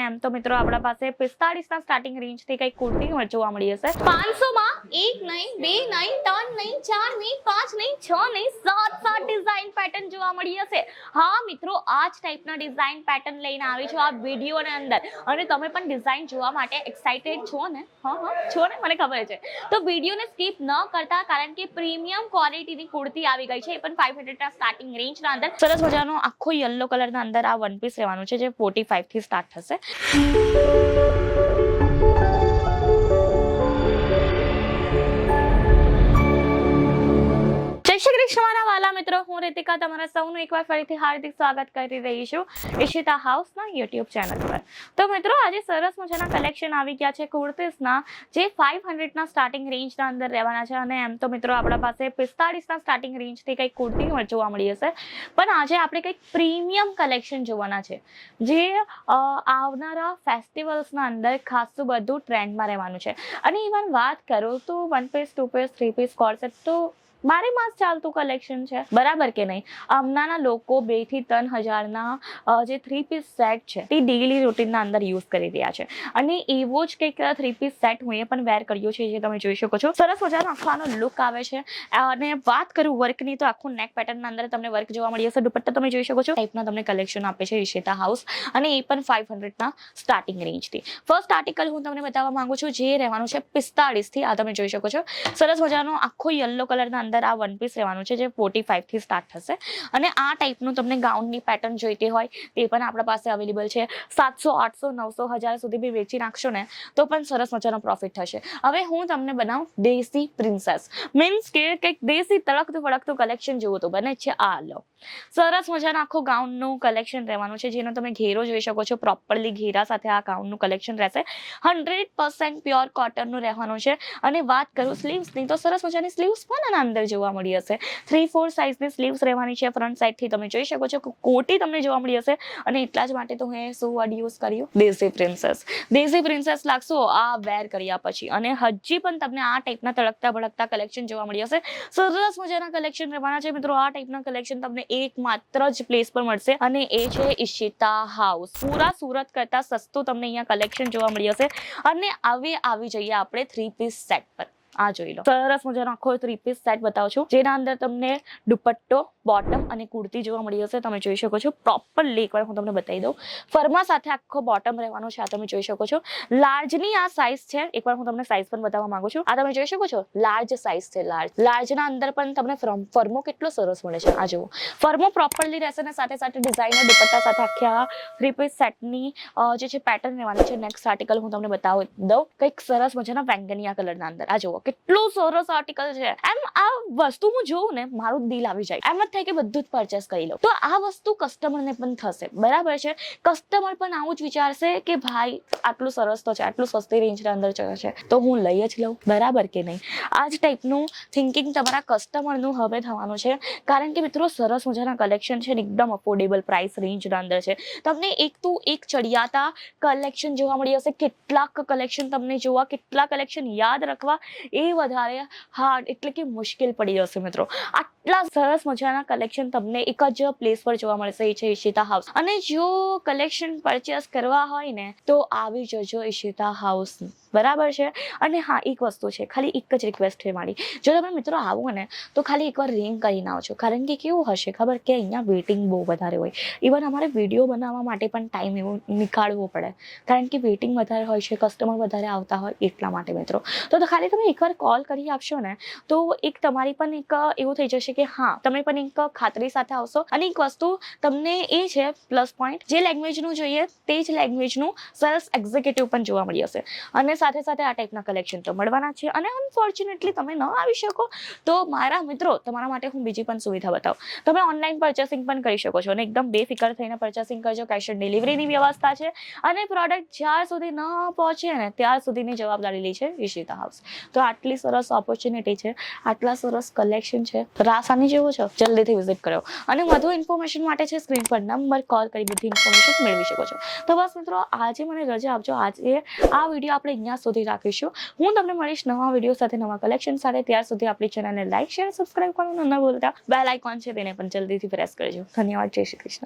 એમ તો મિત્રો આપણા પાસે 45 ના સ્ટાર્ટિંગ રેન્જ થી કઈ કુર્તી જોવા મળી હશે 500 માં 1 નહીં 2 નહીં 3 નહીં 4 નહીં 5 નહીં 6 નહીં 7 ડિઝાઇન પેટર્ન જોવા મળી હશે। હા મિત્રો આ જ ટાઈપના ડિઝાઇન પેટર્ન લઈને આવી છું આ વિડીયોની અંદર અને તમે પણ ડિઝાઇન જોવા માટે એક્સાઇટેડ છો ને? હા છો ને, મને ખબર છે। તો વિડીયોને સ્કીપ ન કરતા કારણ કે પ્રીમિયમ ક્વોલિટીની કુર્તી આવી ગઈ છે એ પણ 500 ના સ્ટાર્ટિંગ રેન્જના અંદર સરસ મજાનો આખો યલો કલરના અંદર આ વન પીસ રહેવાનું છે જે 45 થી સ્ટાર્ટ થશે। જય શ્રી કૃષ્ણ મારા વાલા મિત્રો, હું રીતિકા તમારા સૌનું એકવાર ફરીથી હાર્દિક સ્વાગત કરી રહી છું ઈશિતા હાઉસના યુટ્યુબ ચેનલ પર। તો મિત્રો આજે સરસ મજાના કલેક્શન આવી ગયા છે કુર્તીઝના જે 500 ના સ્ટાર્ટિંગ રેન્જના અંદર રહેવાના છે અને એમ તો મિત્રો આપણા પાસે 45 ના સ્ટાર્ટિંગ રેન્જથી કંઈક કુર્તી જોવા મળી હશે પણ આજે આપણે કંઈક પ્રીમિયમ કલેક્શન જોવાના છે જે આવનારા ફેસ્ટિવલ્સના અંદર ખાસું બધું ટ્રેન્ડમાં રહેવાનું છે। અને ઇવન વાત કરું તો 1 piece 2 piece 3 piece coat set તો બારે માસ ચાલતું કલેક્શન છે, બરાબર કે નહીં? હમણાંના લોકો 2 થી 3 હજારના જે 3 પીસ સેટ છે તે ડેઈલી રૂટીનના અંદર યુઝ કરી રહ્યા છે અને એવો જ કંઈક 3 પીસ સેટ હું એ પણ વેર કર્યો છે જે તમે જોઈ શકો છો। સરસ મજાનો આખો લુક આવે છે અને વાત કરું વર્કની તો આખું નેક પેટર્નના અંદર તમને વર્ક જોવા મળી હશે। દુપટ્ટા તમે જોઈ શકો છો ટાઈપના તમને કલેક્શન આપે છે ઈશિતા હાઉસ અને એ પણ 500 ના સ્ટાર્ટિંગ રેન્જથી। ફર્સ્ટ આર્ટિકલ હું તમને બતાવવા માંગુ છું જે રહેવાનું છે 45 થી। આ તમે જોઈ શકો છો સરસ મજાનો આખો યલો કલરના અંદર આ વન પીસ રહેવાનું છે જે 45 થી સ્ટાર્ટ થશે અને આ ટાઈપનું તમને ગાઉનની પેટર્ન જોઈતી હોય તે પણ આપણા પાસે અવેલેબલ છે। 700 800 900 1000 સુધી બી વેચી નાખશો ને તો પણ સરસ મજાનો પ્રોફિટ થશે। હવે હું તમને બનાવું દેશી પ્રિન્સેસ, મીન્સ કે કંઈક દેશી તળકતું ફળકતું કલેક્શન જેવું તો બને છે। આ લો સરસ મજાના આખો ગાઉનનું કલેક્શન રહેવાનું છે જેનો તમે ઘેરો જોઈ શકો છો, પ્રોપરલી ઘેરા સાથે આ ગાઉનનું કલેક્શન રહેશે। 100% પ્યોર કોટનનું રહેવાનું છે અને વાત કરું સ્લીવ્સની તો સરસ મજાની સ્લીવ્સ પણ આના અંદર જોવા મળી હશે। 3/4 સાઇઝની સ્લીવ્સ રહેવાની છે। ફ્રન્ટ સાઈડથી તમે જોઈ શકો છો કોટી તમને જોવા મળી હશે અને એટલા જ માટે તો હું શું વર્ડ યુઝ કર્યું, દેશી પ્રિન્સેસ। દેશી પ્રિન્સેસ લાગશો આ વેર કર્યા પછી અને હજી પણ તમને આ ટાઈપના તળકતા ભડકતા કલેક્શન જોવા મળી હશે। સરસ મજાના કલેક્શન રહેવાના છે મિત્રો। આ ટાઈપના કલેક્શન તમને એકમાત્ર જ પ્લેસ પર મળશે અને એ છે ઈશિતા હાઉસ। પૂરા સુરત કરતા સસ્તું તમને અહીંયા કલેક્શન જોવા મળી હશે અને આવી જઈએ આપણે 3 પીસ સેટ પર। આ જોઈ લો સરસ મજાનો આખો 3 પીસ સેટ બતાવું છું જેના અંદર તમને દુપટ્ટો, બોટમ અને કુર્તી જોવા મળી હશે। તમે જોઈ શકો છો પ્રોપરલી એકવાર હું તમને બતાવી દઉં। ફર્મા સાથે આખો બોટમ રહેવાનો છે। આ તમે જોઈ શકો છો લાર્જની આ સાઇઝ છે। એકવાર હું તમને સાઇઝ પણ બતાવવા માંગુ છું। આ તમે જોઈ શકો છો લાર્જ સાઇઝ છે। લાર્જના અંદર પણ તમને ફર્મો કેટલો સરસ મળે છે। આ જુઓ ફર્મો પ્રોપરલી રહેશે ને સાથે સાથે ડિઝાઇનર દુપટ્ટા સાથે આખા 3 પીસ સેટની જે છે પેટર્ન રહેવાની છે। નેક્સ્ટ આર્ટિકલ હું તમને બતાવી દઉં કંઈક સરસ મજાના બેંગનિયા કલરના અંદર। આ જુઓ કેટલું સરસ આર્ટિકલ છે। એમ આ વસ્તુ હું જોઉં ને મારું દિલ આવી જાય, એમ જ થાય કે બધું જ પરચેસ કરી લઉં। તો આ વસ્તુ કસ્ટમરને પણ થશે, બરાબર છે? કસ્ટમર પણ આવું જ વિચારશે કે ભાઈ આટલું સરસ તો છે, આટલું સસ્તી રેન્જના અંદર છે તો હું લઈ જ લઉં, બરાબર કે નહીં? આ જ ટાઈપનું થિંકિંગ તમારા કસ્ટમરનું હવે થવાનું છે કારણ કે મિત્રો સરસ મજાના કલેક્શન છે એકદમ અફોર્ડેબલ પ્રાઇસ રેન્જના અંદર છે। તમને એક ચડિયાતા કલેક્શન જોવા મળી હશે। કેટલાક કલેક્શન તમને જોવા, કેટલા કલેક્શન યાદ રાખવા એ વધારે હાર્ડ એટલે કે મુશ્કેલ પડી જશે મિત્રો। આટલા સરસ મજાના કલેક્શન તમને એક જ પ્લેસ પર જોવા મળશે એ છે ઈશિતા હાઉસ। અને જો કલેક્શન પરચેસ કરવા હોય ને તો આવી જજો ઈશિતા હાઉસ, બરાબર છે? અને હા એક વસ્તુ છે, ખાલી એક જ રિક્વેસ્ટ છે મારી, જો તમે મિત્રો આવો ને તો ખાલી એકવાર રિંગ કરીને આવજો કારણ કે કેવું હશે ખબર કે અહીંયા વેઇટિંગ બહુ વધારે હોય। ઇવન અમારે વિડીયો બનાવવા માટે પણ ટાઈમ એવો નીકાળવો પડે કારણ કે વેઇટિંગ વધારે હોય છે, કસ્ટમર વધારે આવતા હોય એટલા માટે મિત્રો। તો ખાલી તમે એકવાર કોલ કરી આપશો ને તો એક તમારી પણ એક એવું થઈ જશે કે હા તમે પણ એક ખાતરી સાથે આવશો। અને એક વસ્તુ તમને એ છે પ્લસ પોઈન્ટ, જે લેંગ્વેજનું જોઈએ તે જ લેંગ્વેજનું સેલ્સ એક્ઝિક્યુટિવ પણ જોવા મળી હશે અને સાથે સાથે આ ટાઈપના કલેક્શન તો મળવાના છે। અને અનફોર્ચ્યુનેટલી તમે ન આવી શકો તો મારા મિત્રો તમારા માટે હું બીજી પણ સુવિધા બતાવું। તમે ઓનલાઈન પરચેસિંગ પણ કરી શકો છો અને એકદમ બેફિકર થઈને પરચેસિંગ કરજો। કેશ ઓન ડિલિવરીની વ્યવસ્થા છે અને પ્રોડક્ટ જ્યાં સુધી ન પહોંચે ને ત્યાં સુધીની જવાબદારી લે છે ઈશિતા હાઉસ। તો આટલી સરસ ઓપોર્ચ્યુનિટી છે, આટલા સરસ કલેક્શન છે, રાસાની જેવો છે, જલ્દીથી વિઝિટ કરો અને વધુ ઇન્ફોર્મેશન માટે છે સ્ક્રીન પર નંબર કોલ કરી બધી ઇન્ફોર્મેશન મેળવી શકો છો। તો બસ મિત્રો આજે મને રજા આપજો। આજે આ વિડીયો આપણે અહીંયા સુધી રાખીશું। હું તમને મળીશ નવા વિડીયો સાથે, નવા કલેક્શન સાથે। ત્યાર સુધી આપણી ચેનલને લાઈક, શેર, સબસ્ક્રાઇબ કરવાનું ન ભૂલતા। બેલ આઇકોન છે તેને પણ જલ્દીથી પ્રેસ કરજો। ધન્યવાદ। જય શ્રી કૃષ્ણ।